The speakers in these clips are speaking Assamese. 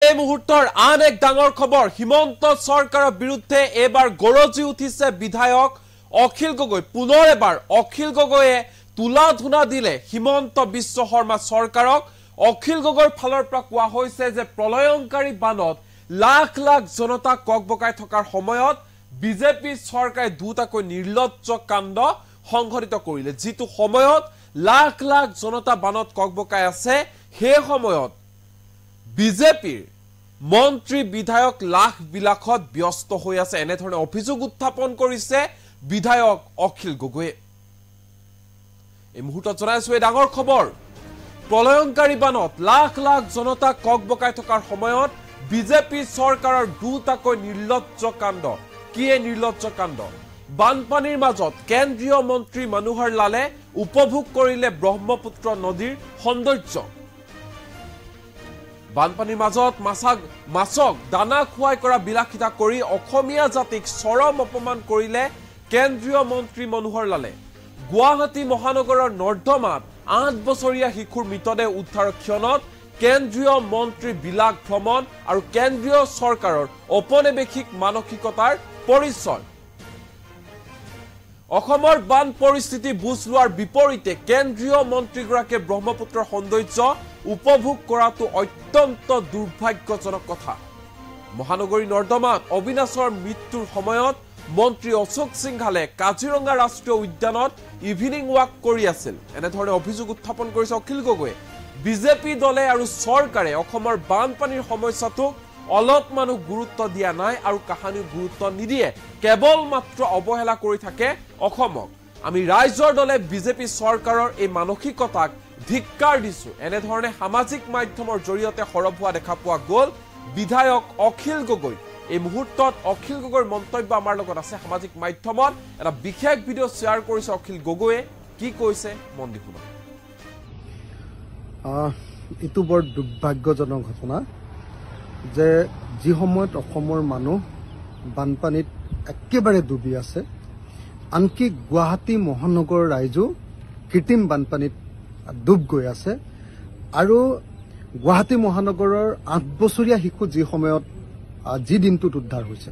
এই মুহূৰ্তৰ আন এক ডাঙৰ খবৰ হিমন্ত সৰকাৰৰ বিৰুদ্ধে এবাৰ গৰজি উঠিছে বিধায়ক অখিল গগৈ পুনৰ এবাৰ অখিল গগৈয়ে তুলা ধুনা দিলে হিমন্ত বিশ্ব শৰ্মা সৰকাৰক অখিল গগৈৰ ফালৰ পৰা কোৱা হৈছে যে প্ৰলয়ংকাৰী বানত লাখ লাখ জনতা ককবকাই থকাৰ সময়ত বিজেপি চৰকাৰে দুটাকৈ নিৰ্লজ্জ কাণ্ড সংঘটিত কৰিলে যেটো সময়ত লাখ লাখ জনতা বানত ককবকাই আছে হে সময়ত বিজেপিৰ মন্ত্ৰী বিধায়ক লাখ বিলাখত ব্যস্ত হৈ আছে এনে ধৰণে অভিযোগ উত্থাপন কৰিছে বিধায়ক অখিল গগৈ এই মুহূৰ্তত জনাইছো এই ডাঙৰ খবৰ প্ৰলয়ংকাৰী বানত লাখ লাখ জনতা ককবকাই থকাৰ সময়ত বিজেপি চৰকাৰৰ দুটাকৈ নিৰ্লজ্জ কাণ্ড কি এই নিৰ্লজ্জ কাণ্ড বানপানীৰ মাজত কেন্দ্ৰীয় মন্ত্ৰী মনোহৰ লালে উপভোগ কৰিলে ব্ৰহ্মপুত্ৰ নদীৰ সৌন্দৰ্য বানপানীৰ মাজত মাছক দানা খুৱাই কৰা বিলাসিতা কৰি অসমীয়া জাতিক চৰম অপমান কৰিলে কেন্দ্ৰীয় মন্ত্ৰী মনোহৰ লালে গুৱাহাটী মহানগৰৰ নৰ্দমাত 8 বছৰীয়া শিশুৰ মৃতদেহ উদ্ধাৰৰ ক্ষণত কেন্দ্ৰীয় মন্ত্ৰী বিলাক ভ্ৰমণ আৰু কেন্দ্ৰীয় চৰকাৰৰ অপনেবেশিক মানসিকতাৰ পৰিচয় অসমৰ বান পৰিস্থিতি বুজ লোৱাৰ বিপৰীতে কেন্দ্ৰীয় মন্ত্ৰীগৰাকীয়ে ব্ৰহ্মপুত্ৰৰ সৌন্দৰ্য উপভোগ কৰাটো অত্যন্ত দুৰ্ভাগ্যজনক কথা মহানগৰী নৰ্দমাত অবিনাশৰ মৃত্যুৰ সময়ত মন্ত্ৰী অশোক সিংহালে কাজিৰঙা ৰাষ্ট্ৰীয় উদ্যানত ইভিনিং ৱাক কৰি আছিল এনে ধৰণে অভিযোগ উত্থাপন কৰিছে অখিল গগৈ বিজেপি দলে আৰু চৰকাৰে অসমৰ বানপানীৰ সমস্যাটোক অলপ মানুহ গুৰুত্ব দিয়া নাই আৰু কাহানিও গুৰুত্ব নিদিয়ে কেৱল মাত্ৰ অৱহেলা কৰি থাকে অসমক আমি ৰাইজৰ দলে বিজেপি চৰকাৰৰ এই মানসিকতাক ধিক্কাৰ দিছো এনে ধৰণে সামাজিক মাধ্যমৰ জৰিয়তে সৰব হোৱা দেখা পোৱা গ'ল বিধায়ক অখিল গগৈ এই মুহূৰ্তত অখিল গগৈৰ মন্তব্য আমাৰ লগত আছে সামাজিক মাধ্যমত এটা বিশেষ ভিডিঅ' শ্বেয়াৰ কৰিছে অখিল গগৈয়ে কি কৈছে মন দি শুনক ইটো বৰ দুৰ্ভাগ্যজনক ঘটনা যে যি সময়ত অসমৰ মানুহ বানপানীত একেবাৰে ডুবি আছে আনকি গুৱাহাটী মহানগৰ ৰাইজো কৃত্ৰিম বানপানীত ডুব গৈ আছে আৰু গুৱাহাটী মহানগৰৰ 8 বছৰীয়া শিশু যি সময়ত যি দিনটোত উদ্ধাৰ হৈছে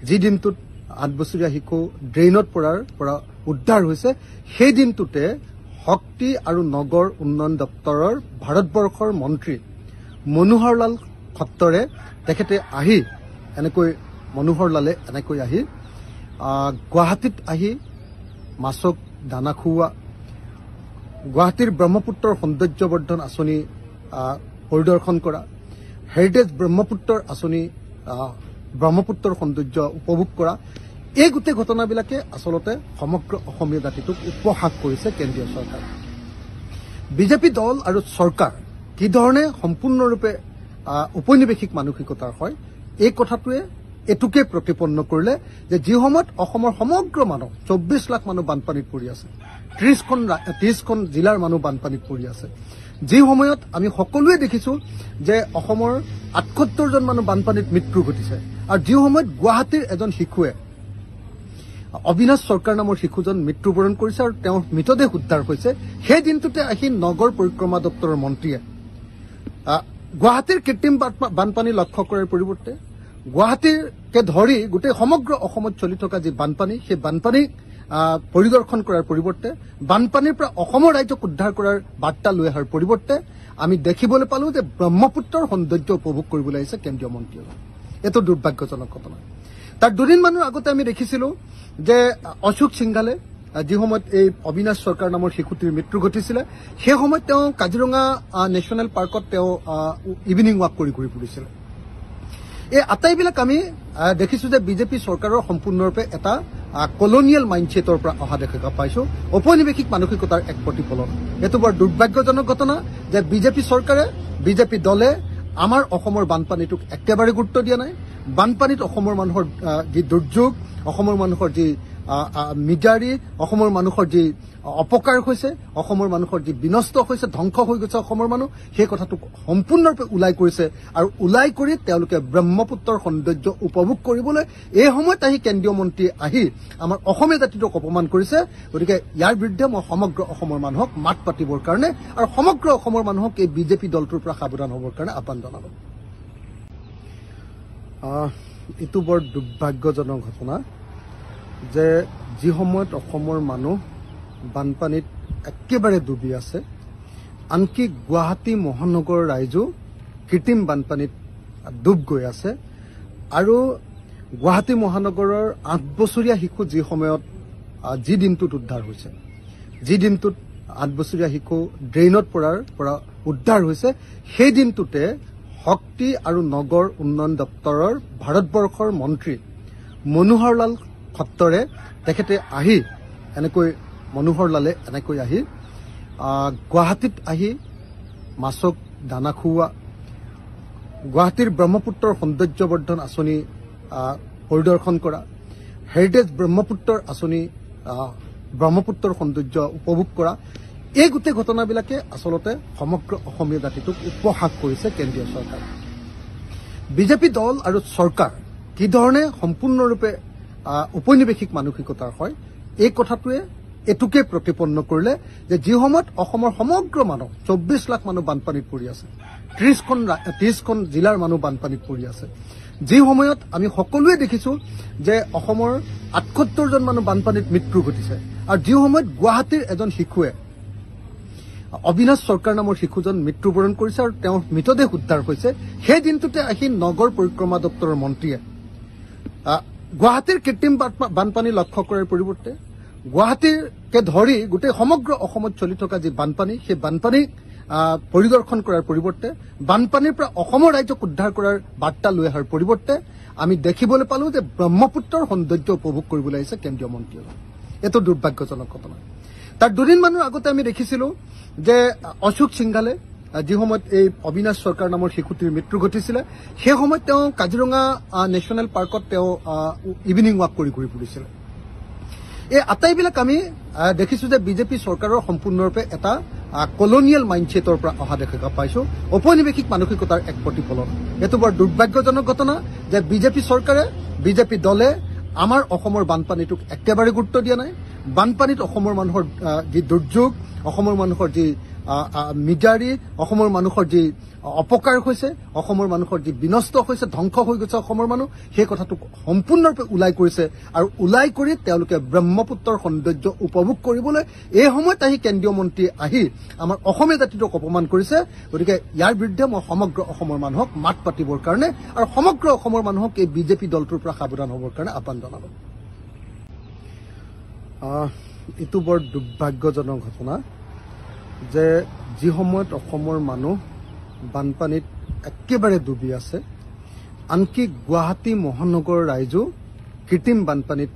যি দিনটোত 8 বছৰীয়া শিশু ড্ৰেইনত পৰা উদ্ধাৰ হৈছে সেই দিনটোতে শক্তি আৰু নগৰ উন্নয়ন দপ্তৰৰ ভাৰতবৰ্ষৰ মন্ত্ৰী মনোহৰ লাল খট্টৰে তেখেতে আহি মনোহৰ লালে এনেকৈ আহি গুৱাহাটীত আহি মাছক দানা খুওৱা গুৱাহাটীৰ ব্ৰহ্মপুত্ৰৰ সৌন্দৰ্যবৰ্ধন আঁচনি পৰিদৰ্শন কৰা হেৰিটেজ ব্ৰহ্মপুত্ৰৰ আঁচনি ব্ৰহ্মপুত্ৰৰ সৌন্দৰ্য উপভোগ কৰা এই গোটেই ঘটনাবিলাকে আচলতে সমগ্ৰ অসমীয়া জাতিটোক উপহাস কৰিছে কেন্দ্ৰীয় চৰকাৰ বিজেপি দল আৰু চৰকাৰ কি ধৰণে সম্পূৰ্ণৰূপে উপনিবেশিক মানসিকতাৰ হয় এই কথাটোৱে এটুকে প্ৰতিপন্ন কৰিলে যে যি সময়ত অসমৰ সমগ্ৰ মানুহ 24 লাখ মানুহ বানপানীত পৰি আছে 30খন জিলাৰ মানুহ বানপানীত পৰি আছে যি সময়ত আমি সকলোৱে দেখিছো যে অসমৰ 78 জন মানুহ বানপানীত মৃত্যু ঘটিছে আৰু যি সময়ত গুৱাহাটীৰ এজন শিশুৱে অবিনাশ চৰকাৰ নামৰ শিশুজন মৃত্যুবৰণ কৰিছে আৰু তেওঁৰ মৃতদেহ উদ্ধাৰ হৈছে সেই দিনটোতে আহি নগৰ পৰিক্ৰমা দপ্তৰৰ মন্ত্ৰীয়ে গুৱাহাটীৰ কৃত্ৰিম বানপানী লক্ষ্য কৰাৰ পৰিৱৰ্তে গুৱাহাটীকে ধৰি গোটেই সমগ্ৰ অসমত চলি থকা যি বানপানী সেই বানপানী পৰিদৰ্শন কৰাৰ পৰিৱৰ্তে বানপানীৰ পৰা অসমৰ ৰাইজক উদ্ধাৰ কৰাৰ বাৰ্তা লৈ অহাৰ পৰিৱৰ্তে আমি দেখিবলৈ পালো যে ব্ৰহ্মপুত্ৰৰ সৌন্দৰ্য উপভোগ কৰিবলৈ আহিছে কেন্দ্ৰীয় মন্ত্ৰীয়ে এইটো দুৰ্ভাগ্যজনক ঘটনা তাৰ দুদিনমানৰ আগতে আমি দেখিছিলো যে অশোক সিংহালে যি সময়ত এই অবিনাশ চৰকাৰ নামৰ শিশুটিৰ মৃত্যু ঘটিছিলে সেই সময়ত তেওঁ কাজিৰঙা নেশ্যনেল পাৰ্কত তেওঁ ইভিনিং ৱাক কৰি ঘূৰি ফুৰিছিল এই আটাইবিলাক আমি দেখিছো যে বিজেপি চৰকাৰৰ সম্পূৰ্ণৰূপে এটা কলোনিয়েল মাইণ্ডছেটৰ পৰা অহা দেখা পাইছো ঔপনিবেশিক মানসিকতাৰ এক প্ৰতিফলন এইটো বৰ দুৰ্ভাগ্যজনক ঘটনা যে বিজেপি চৰকাৰে বিজেপি দলে আমাৰ অসমৰ বানপানীটোক একেবাৰে গুৰুত্ব দিয়া নাই বানপানীত অসমৰ মানুহৰ যি দুৰ্যোগ অসমৰ মানুহৰ যি মিজাৰি অসমৰ মানুহৰ যি অপকাৰ হৈছে অসমৰ মানুহৰ যি বিনষ্ট হৈছে ধ্বংস হৈ গৈছে অসমৰ মানুহ সেই কথাটোক সম্পূৰ্ণৰূপে ওলাই কৰিছে আৰু ওলাই কৰি তেওঁলোকে ব্ৰহ্মপুত্ৰৰ সৌন্দৰ্য উপভোগ কৰিবলৈ এই সময়ত আহি কেন্দ্ৰীয় মন্ত্ৰী আহি আমাৰ অসমীয়া জাতিটোক অপমান কৰিছে গতিকে ইয়াৰ বিৰুদ্ধে মই সমগ্ৰ অসমৰ মানুহক মাত পাতিবৰ কাৰণে আৰু সমগ্ৰ অসমৰ মানুহক এই বিজেপি দলটোৰ পৰা সাৱধান হ'বৰ কাৰণে আহ্বান জনালো এইটো বৰ দুৰ্ভাগ্যজনক ঘটনা যে যি সময়ত অসমৰ মানুহ বানপানীত একেবাৰে ডুবি আছে, আনকি গুৱাহাটী মহানগৰ ৰাইজো কৃত্ৰিম বানপানীত ডুব গৈ আছে। আৰু গুৱাহাটী মহানগৰৰ 8 বছৰীয়া শিশু যি সময়ত যি দিনটোত উদ্ধাৰ হৈছে, যি দিনটোত 8 বছৰীয়া শিশু ড্ৰেইনত পৰা উদ্ধাৰ হৈছে, সেই দিনটোতে শক্তি আৰু নগৰ উন্নয়ন দপ্তৰৰ ভাৰতবৰ্ষৰ মন্ত্ৰী মনোহৰ লাল খট্টৰে তেখেতে আহি মনোহৰ লালে এনেকৈ আহি গুৱাহাটীত আহি মাছক দানা খুওৱা, গুৱাহাটীৰ ব্ৰহ্মপুত্ৰৰ সৌন্দৰ্যবৰ্ধন আঁচনি পৰিদৰ্শন কৰা, হেৰিটেজ ব্ৰহ্মপুত্ৰৰ আঁচনি ব্ৰহ্মপুত্ৰৰ সৌন্দৰ্য উপভোগ কৰা, এই গোটেই ঘটনাবিলাকে আচলতে সমগ্ৰ অসমীয়া জাতিটোক উপহাস কৰিছে কেন্দ্ৰীয় চৰকাৰ। বিজেপি দল আৰু চৰকাৰ কি ধৰণে সম্পূৰ্ণৰূপে ঔপনিৱেশিক মানসিকতাৰ হয়, এই কথাটোৱে এটুকে প্ৰতিপন্ন কৰিলে যে যি সময়ত অসমৰ সমগ্ৰ মানুহ 24 লাখ মানুহ বানপানীত পৰি আছে, 30খন জিলাৰ মানুহ বানপানীত পৰি আছে, যি সময়ত আমি সকলোৱে দেখিছো যে অসমৰ 78জন মানুহ বানপানীত মৃত্যু ঘটিছে, আৰু যি সময়ত গুৱাহাটীৰ এজন শিশুৱে অবিনাশ চৰকাৰ নামৰ শিশুজন মৃত্যুবৰণ কৰিছে আৰু তেওঁৰ মৃতদেহ উদ্ধাৰ হৈছে, সেই দিনটোতে আহি নগৰ পৰিক্ৰমা দপ্তৰৰ মন্ত্ৰীয়ে গুৱাহাটীৰ কৃত্ৰিম বানপানী লক্ষ্য কৰাৰ পৰিৱৰ্তে গুৱাহাটীকে ধৰি গোটেই সমগ্ৰ অসমত চলি থকা যি বানপানী, সেই বানপানী পৰিদৰ্শন কৰাৰ পৰিৱৰ্তে, বানপানীৰ পৰা অসমৰ ৰাইজক উদ্ধাৰ কৰাৰ বাৰ্তা লৈ অহাৰ পৰিৱৰ্তে আমি দেখিবলৈ পালো যে ব্ৰহ্মপুত্ৰৰ সৌন্দৰ্য উপভোগ কৰিবলৈ আহিছে কেন্দ্ৰীয় মন্ত্ৰীয়ে। এইটো দুৰ্ভাগ্যজনক ঘটনা। তাৰ দুদিনমানৰ আগতে আমি দেখিছিলো যে অশোক সিংঘালে যি সময়ত এই অবিনাশ চৰকাৰ নামৰ শিশুটিৰ মৃত্যু ঘটিছিলে, সেই সময়ত তেওঁ কাজিৰঙা নেশ্যনেল পাৰ্কত তেওঁ ইভিনিং ৱাক কৰি ঘূৰি ফুৰিছিলে। এই আটাইবিলাক আমি দেখিছো যে বিজেপি চৰকাৰৰ সম্পূৰ্ণৰূপে এটা কলনিয়েল মাইণ্ডছেটৰ পৰা অহা দেখা পাইছো, ঔপনিৱেশিক মানসিকতাৰ এক প্ৰতিফলন। এইটো বৰ দুৰ্ভাগ্যজনক ঘটনা যে বিজেপি চৰকাৰে, বিজেপি দলে আমাৰ অসমৰ বানপানীটোক একেবাৰে গুৰুত্ব দিয়া নাই। বানপানীত অসমৰ মানুহৰ যি দুৰ্যোগ, অসমৰ মানুহৰ যি মিজাৰি, অসমৰ মানুহৰ যি অপকাৰ হৈছে, অসমৰ মানুহৰ যি বিনষ্ট হৈছে, ধ্বংস হৈ গৈছে অসমৰ মানুহ, সেই কথাটোক সম্পূৰ্ণৰূপে ওলাই কৰিছে। আৰু ওলাই কৰি তেওঁলোকে ব্ৰহ্মপুত্ৰৰ সৌন্দৰ্য উপভোগ কৰিবলৈ এই সময়ত আহি কেন্দ্ৰীয় মন্ত্ৰী আহি আমাৰ অসমীয়া জাতিটোক অপমান কৰিছে। গতিকে ইয়াৰ বিৰুদ্ধে মই সমগ্ৰ অসমৰ মানুহক মাত পাতিবৰ কাৰণে আৰু সমগ্ৰ অসমৰ মানুহক এই বিজেপি দলটোৰ পৰা সাৱধান হ'বৰ কাৰণে আহ্বান জনালো। এইটো বৰ দুৰ্ভাগ্যজনক ঘটনা যে যি সময়ত অসমৰ মানুহ বানপানীত একেবাৰে ডুবি আছে, আনকি গুৱাহাটী মহানগৰ ৰাইজো কৃত্ৰিম বানপানীত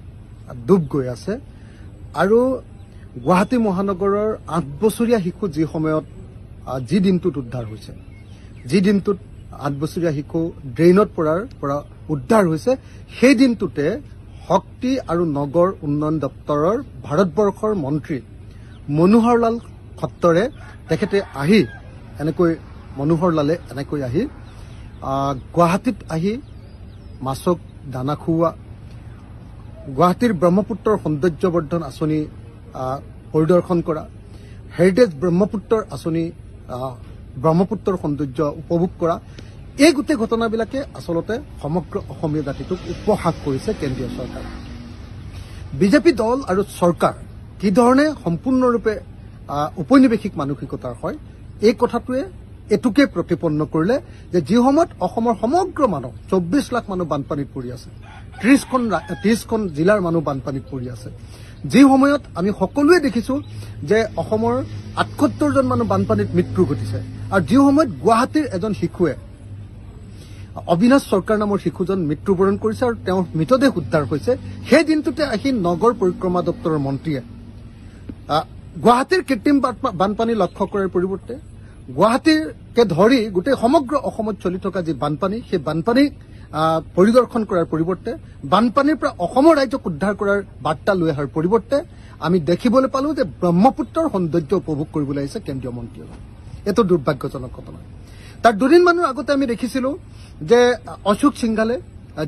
ডুব গৈ আছে। আৰু গুৱাহাটী মহানগৰৰ 8 বছৰীয়া শিশু যি সময়ত যি দিনটোত উদ্ধাৰ হৈছে, যি দিনটোত 8 বছৰীয়া শিশু ড্ৰেইনত পৰা উদ্ধাৰ হৈছে, সেই দিনটোতে শক্তি আৰু নগৰ উন্নয়ন দপ্তৰৰ ভাৰতবৰ্ষৰ মন্ত্ৰী মনোহৰ লাল খট্টৰে তেখেতে আহি মনোহৰ লালে এনেকৈ আহি গুৱাহাটীত আহি মাছক দানা খুওৱা, গুৱাহাটীৰ ব্ৰহ্মপুত্ৰৰ সৌন্দৰ্যবৰ্ধন আঁচনি পৰিদৰ্শন কৰা, হেৰিটেজ ব্ৰহ্মপুত্ৰৰ আঁচনি ব্ৰহ্মপুত্ৰৰ সৌন্দৰ্য উপভোগ কৰা, এই গোটেই ঘটনাবিলাকে আচলতে সমগ্ৰ অসমীয়া জাতিটোক উপহাস কৰিছে কেন্দ্ৰীয় চৰকাৰ। বিজেপি দল আৰু চৰকাৰ কি ধৰণে সম্পূৰ্ণৰূপে ঔপনিৱেশিক মানসিকতাৰ হয়, এই কথাটোৱে এটুকে প্ৰতিপন্ন কৰিলে যে যি সময়ত অসমৰ সমগ্ৰ মানুহ 24 লাখ মানুহ বানপানীত পৰি আছে, 30খন জিলাৰ মানুহ বানপানীত পৰি আছে, যি সময়ত আমি সকলোৱে দেখিছো যে অসমৰ 78জন মানুহ বানপানীত মৃত্যু ঘটিছে, আৰু যি সময়ত গুৱাহাটীৰ এজন শিশুৱে অবিনাশ চৰকাৰ নামৰ শিশুজন মৃত্যুবৰণ কৰিছে আৰু তেওঁৰ মৃতদেহ উদ্ধাৰ হৈছে, সেই দিনটোতে আহি নগৰ পৰিক্ৰমা দপ্তৰৰ মন্ত্ৰীয়ে গুৱাহাটীৰ কৃত্ৰিম বানপানী লক্ষ্য কৰাৰ পৰিৱৰ্তে, গুৱাহাটীকে ধৰি গোটেই সমগ্ৰ অসমত চলি থকা যি বানপানী, সেই বানপানী পৰিদৰ্শন কৰাৰ পৰিৱৰ্তে, বানপানীৰ পৰা অসমৰ ৰাইজক উদ্ধাৰ কৰাৰ বাৰ্তা লৈ অহাৰ পৰিৱৰ্তে আমি দেখিবলৈ পালো যে ব্ৰহ্মপুত্ৰৰ সৌন্দৰ্য উপভোগ কৰিবলৈ আহিছে কেন্দ্ৰীয় মন্ত্ৰীয়ে। এইটো দুৰ্ভাগ্যজনক ঘটনা। তাৰ দুদিনমানৰ আগতে আমি দেখিছিলো যে অশোক সিংঘালে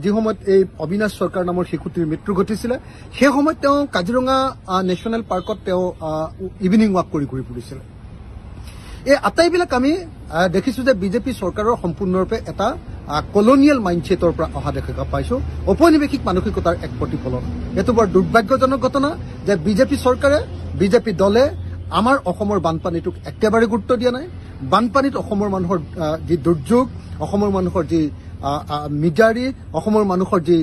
যি সময়ত এই অবিনাশ চৰকাৰ নামৰ শিশুটিৰ মৃত্যু ঘটিছিলে, সেই সময়ত তেওঁ কাজিৰঙা নেশ্যনেল পাৰ্কত তেওঁ ইভিনিং ৱাক কৰি ঘূৰি ফুৰিছিলে। এই আটাইবিলাক আমি দেখিছো যে বিজেপি চৰকাৰৰ সম্পূৰ্ণৰূপে এটা কলনিয়েল মাইণ্ডছেটৰ পৰা অহা দেখা পাইছো, ঔপনিৱেশিক মানসিকতাৰ এক প্ৰতিফলন। এইটো বৰ দুৰ্ভাগ্যজনক ঘটনা যে বিজেপি চৰকাৰে, বিজেপি দলে আমাৰ অসমৰ বানপানীটোক একেবাৰে গুৰুত্ব দিয়া নাই। বানপানীত অসমৰ মানুহৰ যি দুৰ্যোগ, অসমৰ মানুহৰ যি মিজাৰি, অসমৰ মানুহৰ যি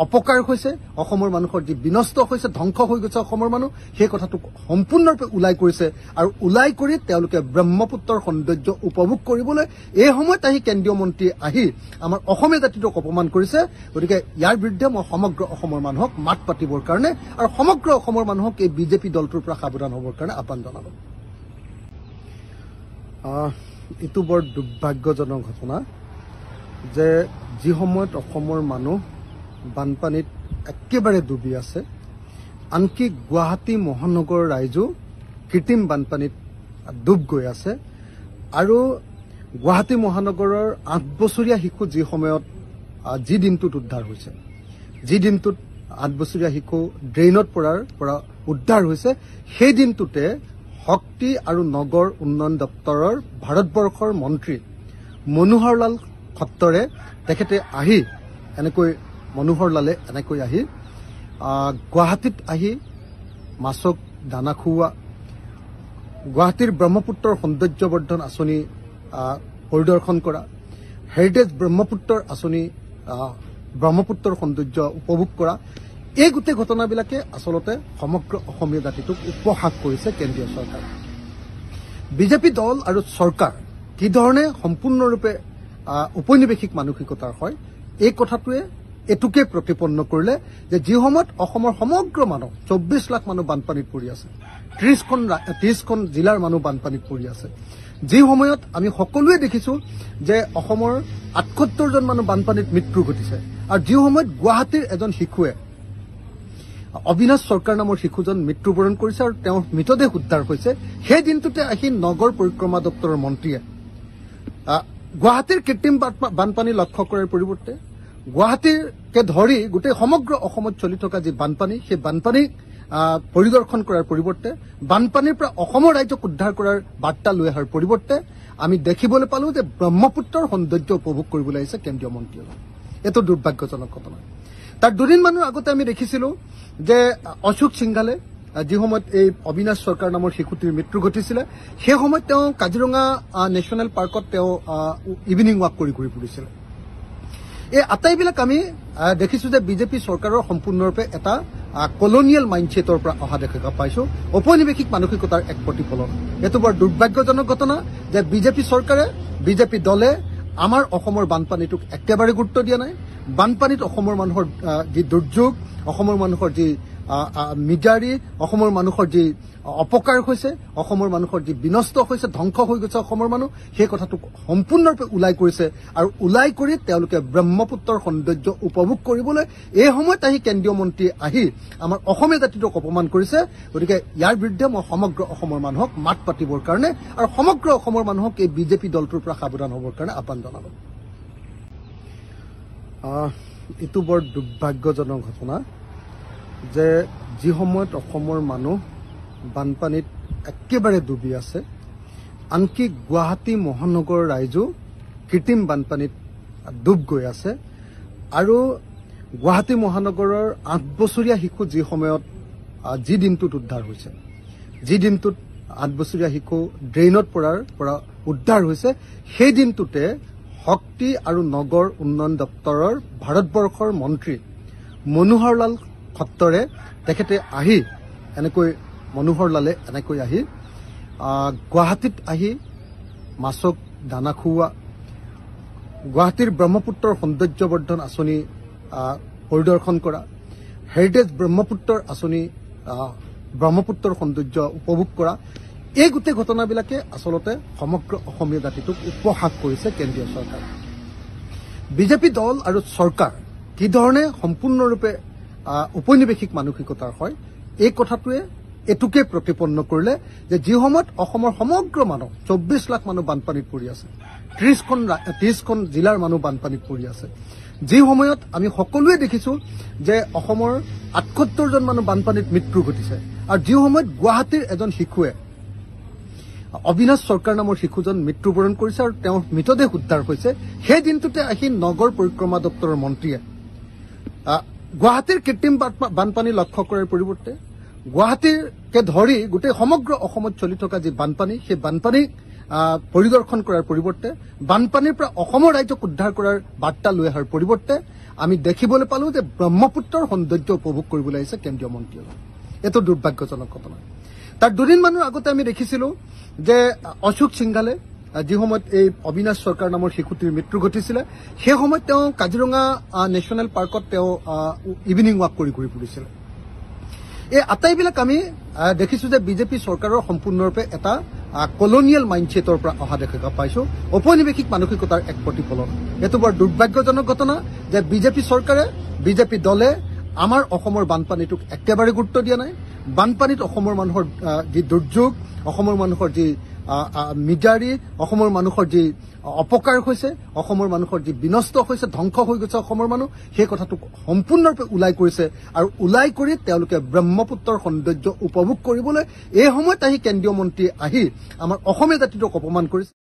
অপকাৰ হৈছে, অসমৰ মানুহৰ যি বিনষ্ট হৈছে, ধ্বংস হৈ গৈছে অসমৰ মানুহ, সেই কথাটোক সম্পূৰ্ণৰূপে ওলাই কৰিছে। আৰু ওলাই কৰি তেওঁলোকে ব্ৰহ্মপুত্ৰৰ সৌন্দৰ্য উপভোগ কৰিবলৈ এই সময়ত আহি কেন্দ্ৰীয় মন্ত্ৰী আহি আমাৰ অসমীয়া জাতিটোক অপমান কৰিছে। গতিকে ইয়াৰ বিৰুদ্ধে মই সমগ্ৰ অসমৰ মানুহক মাত পাতিবৰ কাৰণে আৰু সমগ্ৰ অসমৰ মানুহক এই বিজেপি দলটোৰ পৰা সাৱধান হ'বৰ কাৰণে আহ্বান জনালো। এইটো বৰ দুৰ্ভাগ্যজনক ঘটনা যে যি সময়ত অসমৰ মানুহ বানপানীত একেবাৰে ডুবি আছে, আনকি গুৱাহাটী মহানগৰৰ ৰাইজো কৃত্ৰিম বানপানীত ডুব গৈ আছে। আৰু গুৱাহাটী মহানগৰৰ 8 বছৰীয়া শিশু যি সময়ত যি দিনটোত উদ্ধাৰ হৈছে, যি দিনটোত 8 বছৰীয়া শিশু ড্ৰেইনত পৰাৰ পৰা উদ্ধাৰ হৈছে, সেই দিনটোতে শক্তি আৰু নগৰ উন্নয়ন দপ্তৰৰ ভাৰতবৰ্ষৰ মন্ত্ৰী মনোহৰ লাল খট্টৰে তেখেতে আহি মনোহৰ লালে এনেকৈ আহি গুৱাহাটীত আহি মাছক দানা খুওৱা, গুৱাহাটীৰ ব্ৰহ্মপুত্ৰৰ সৌন্দৰ্যবৰ্ধন আঁচনি পৰিদৰ্শন কৰা, হেৰিটেজ ব্ৰহ্মপুত্ৰৰ আঁচনি ব্ৰহ্মপুত্ৰৰ সৌন্দৰ্য উপভোগ কৰা, এই গোটেই ঘটনাবিলাকে আচলতে সমগ্ৰ অসমীয়া জাতিটোক উপহাস কৰিছে কেন্দ্ৰীয় চৰকাৰ। বিজেপি দল আৰু চৰকাৰ কি ধৰণে সম্পূৰ্ণৰূপে ঔপনিৱেশিক মানসিকতাৰ হয়, এই কথাটোৱে এটুকে প্ৰতিপন্ন কৰিলে যে যি সময়ত অসমৰ সমগ্ৰ মানুহ 24 লাখ মানুহ বানপানীত পৰি আছে, 30খন জিলাৰ মানুহ বানপানীত পৰি আছে, যি সময়ত আমি সকলোৱে দেখিছো যে অসমৰ 78জন মানুহ বানপানীত মৃত্যু ঘটিছে, আৰু যি সময়ত গুৱাহাটীৰ এজন শিশুৱে অবিনাশ চৰকাৰ নামৰ শিশুজন মৃত্যুবৰণ কৰিছে আৰু তেওঁৰ মৃতদেহ উদ্ধাৰ হৈছে, সেই দিনটোতে আহি নগৰ পৰিক্ৰমা দপ্তৰৰ মন্ত্ৰীয়ে গুৱাহাটীৰ কৃত্ৰিম বানপানী লক্ষ্য কৰাৰ পৰিৱৰ্তে গুৱাহাটীকে ধৰি গোটেই সমগ্ৰ অসমত চলি থকা যি বানপানী, সেই বানপানী পৰিদৰ্শন কৰাৰ পৰিৱৰ্তে, বানপানীৰ পৰা অসমৰ ৰাইজক উদ্ধাৰ কৰাৰ বাৰ্তা লৈ অহাৰ পৰিৱৰ্তে আমি দেখিবলৈ পালো যে ব্ৰহ্মপুত্ৰৰ সৌন্দৰ্য উপভোগ কৰিবলৈ আহিছে কেন্দ্ৰীয় মন্ত্ৰীয়ে। এইটো দুৰ্ভাগ্যজনক ঘটনা। তাৰ দুদিনমানৰ আগতে আমি দেখিছিলো যে অশোক সিংঘালে যি সময়ত এই অবিনাশ চৰকাৰ নামৰ শিশুটিৰ মৃত্যু ঘটিছিলে, সেই সময়ত তেওঁ কাজিৰঙা নেশ্যনেল পাৰ্কত তেওঁ ইভিনিং ৱাক কৰি ঘূৰি ফুৰিছিলে। এই আটাইবিলাক আমি দেখিছো যে বিজেপি চৰকাৰৰ সম্পূৰ্ণৰূপে এটা কলনিয়েল মাইণ্ডছেটৰ পৰা অহা দেখা পাইছো, ঔপনিৱেশিক মানসিকতাৰ এক প্ৰতিফলন। এইটো বৰ দুৰ্ভাগ্যজনক ঘটনা যে বিজেপি চৰকাৰে, বিজেপি দলে আমাৰ অসমৰ বানপানীটোক একেবাৰে গুৰুত্ব দিয়া নাই। বানপানীত অসমৰ মানুহৰ যি দুৰ্যোগ, অসমৰ মানুহৰ যি মিজাৰি, অসমৰ মানুহৰ যি অপকাৰ হৈছে, অসমৰ মানুহৰ যি বিনষ্ট হৈছে, ধ্বংস হৈ গৈছে অসমৰ মানুহ, সেই কথাটোক সম্পূৰ্ণৰূপে ওলাই কৰিছে। আৰু ওলাই কৰি তেওঁলোকে ব্ৰহ্মপুত্ৰৰ সৌন্দৰ্য উপভোগ কৰিবলৈ এই সময়ত আহি কেন্দ্ৰীয় মন্ত্ৰী আহি আমাৰ অসমীয়া জাতিটোক অপমান কৰিছে। গতিকে ইয়াৰ বিৰুদ্ধে মই সমগ্ৰ অসমৰ মানুহক মাত পাতিবৰ কাৰণে আৰু সমগ্ৰ অসমৰ মানুহক এই বিজেপি দলটোৰ পৰা সাৱধান হ'বৰ কাৰণে আহ্বান জনালো। এইটো বৰ দুৰ্ভাগ্যজনক ঘটনা যে যি সময়ত অসমৰ মানুহ বানপানীত একেবাৰে ডুবি আছে, আনকি গুৱাহাটী মহানগৰৰ ৰাইজো কৃত্ৰিম বানপানীত ডুব গৈ আছে। আৰু গুৱাহাটী মহানগৰৰ 8 বছৰীয়া শিশু যি সময়ত যি দিনটোত উদ্ধাৰ হৈছে, যি দিনটোত 8 বছৰীয়া শিশু ড্ৰেইনত পৰাৰ পৰা উদ্ধাৰ হৈছে, সেই দিনটোতে শক্তি আৰু নগৰ উন্নয়ন দপ্তৰৰ ভাৰতবৰ্ষৰ মন্ত্ৰী মনোহৰ লাল খট্টৰে তেখেতে আহি মনোহৰ লালে এনেকৈ আহি গুৱাহাটীত আহি মাছক দানা খুওৱা, গুৱাহাটীৰ ব্ৰহ্মপুত্ৰৰ সৌন্দৰ্যবৰ্ধন আঁচনি পৰিদৰ্শন কৰা, হেৰিটেজ ব্ৰহ্মপুত্ৰৰ আঁচনি ব্ৰহ্মপুত্ৰৰ সৌন্দৰ্য উপভোগ কৰা, এই গোটেই ঘটনাবিলাকে আচলতে সমগ্ৰ অসমীয়া জাতিটোক উপহাস কৰিছে কেন্দ্ৰীয় চৰকাৰ। বিজেপি দল আৰু চৰকাৰ কি ধৰণে সম্পূৰ্ণৰূপে ঔপনিৱেশিক মানসিকতাৰ হয়, এই কথাটোৱে এটুকে প্ৰতিপন্ন কৰিলে যে যি সময়ত অসমৰ সমগ্ৰ মানুহ 24 লাখ মানুহ বানপানীত পৰি আছে, 30খন জিলাৰ মানুহ বানপানীত পৰি আছে, যি সময়ত আমি সকলোৱে দেখিছো যে অসমৰ 78জন মানুহ বানপানীত মৃত্যু ঘটিছে, আৰু যি সময়ত গুৱাহাটীৰ এজন শিশুৱে অবিনাশ চৰকাৰ নামৰ শিশুজন মৃত্যুবৰণ কৰিছে আৰু তেওঁৰ মৃতদেহ উদ্ধাৰ হৈছে সেই দিনটোতে আহি নগৰ পৰিক্ৰমা দপ্তৰৰ মন্ত্ৰীয়ে গুৱাহাটীৰ কৃত্ৰিম বানপানী লক্ষ্য কৰাৰ পৰিৱৰ্তে গুৱাহাটীকে ধৰি গোটেই সমগ্ৰ অসমত চলি থকা যি বানপানী সেই বানপানী পৰিদৰ্শন কৰাৰ পৰিৱৰ্তে বানপানীৰ পৰা অসমৰ ৰাইজক উদ্ধাৰ কৰাৰ বাৰ্তা লৈ অহাৰ পৰিৱৰ্তে আমি দেখিবলৈ পালো যে ব্ৰহ্মপুত্ৰৰ সৌন্দৰ্য উপভোগ কৰিবলৈ আহিছে কেন্দ্ৰীয় মন্ত্ৰীয়ে। এইটো দুৰ্ভাগ্যজনক ঘটনা। তাৰ দুদিনমানৰ আগতে আমি দেখিছিলো যে অশোক সিংঘালে যি সময়ত এই অবিনাশ চৰকাৰ নামৰ শিশুটিৰ মৃত্যু ঘটিছিলে সেই সময়ত তেওঁ কাজিৰঙা নেশ্যনেল পাৰ্কত তেওঁ ইভিনিং ৱাক কৰি ঘূৰি ফুৰিছিলে। এই আটাইবিলাক আমি দেখিছো যে বিজেপি চৰকাৰৰ সম্পূৰ্ণৰূপে এটা কলনিয়েল মাইণ্ডছেটৰ পৰা অহা দেখা পাইছো, ঔপনিৱেশিক মানসিকতাৰ এক প্ৰতিফলন। এইটো বৰ দুৰ্ভাগ্যজনক ঘটনা যে বিজেপি চৰকাৰে বিজেপি দলে আমাৰ অসমৰ বানপানীটোক একেবাৰে গুৰুত্ব দিয়া নাই। বানপানীত অসমৰ মানুহৰ যি দুৰ্যোগ, অসমৰ মানুহৰ যি মিজাৰি, অসমৰ মানুহৰ যি অপকাৰ হৈছে, অসমৰ মানুহৰ যি বিনষ্ট হৈছে, ধ্বংস হৈ গৈছে অসমৰ মানুহ, সেই কথাটোক সম্পূৰ্ণৰূপে ওলাই কৰিছে আৰু ওলাই কৰি তেওঁলোকে ব্ৰহ্মপুত্ৰৰ সৌন্দৰ্য উপভোগ কৰিবলৈ এই সময়ত আহি কেন্দ্ৰীয় মন্ত্ৰী আহি আমাৰ অসমীয়া জাতিটোক অপমান কৰিছে।